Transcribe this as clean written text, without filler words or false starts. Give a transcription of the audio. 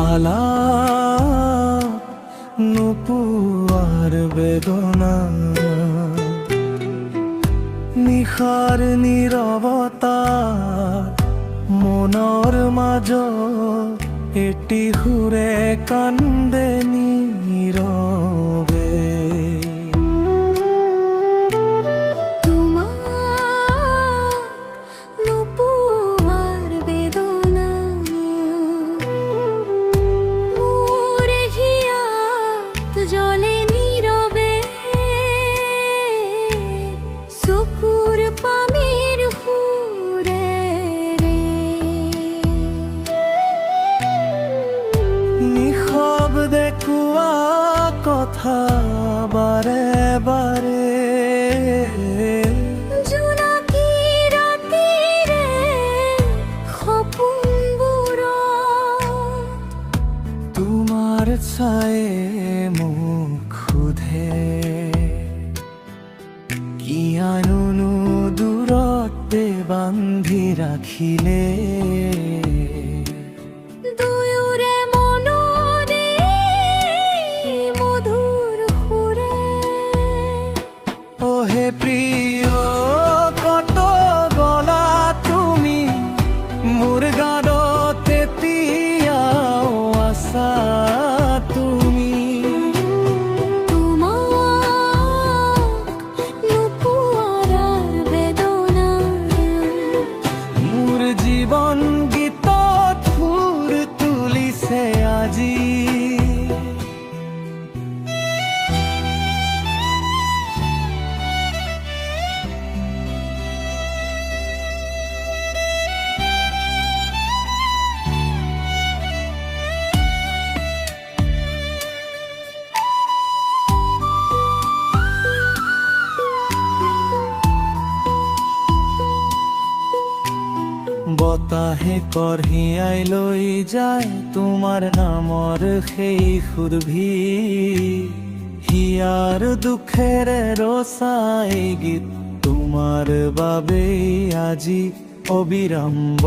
আলা নুপুয়ার বেদনা নিশার নীরবতা মনৰ মাজ এটি সুৰে কান্দে নীৰৱে জলে নীরবে সুকুর পামির হুরে রে নিশব্দে কোৱা কথা বাৰে বাৰে জোনাকি ৰাতিৰে সপোনবোৰ তোমাৰ ছায়ে মোক সোধে কিয়ানো দূৰতে বান্ধি ৰাখিলে দুয়োৰে মনৰে মধুৰ সুৰে ওহে প্ৰিয় কত গলা তুমি মোৰ গানত এতিয়াও আছা তুমি মোৰ জীৱন গীতত সুৰ তুলিছে আজি বতাহে কঢ়িয়াই লৈ যায় তোমাৰ নামৰ সেই সুৰভি হিয়াৰ দুখেৰে ৰচাই গীত তোমাৰ বাবেই আজি অবিৰম্ব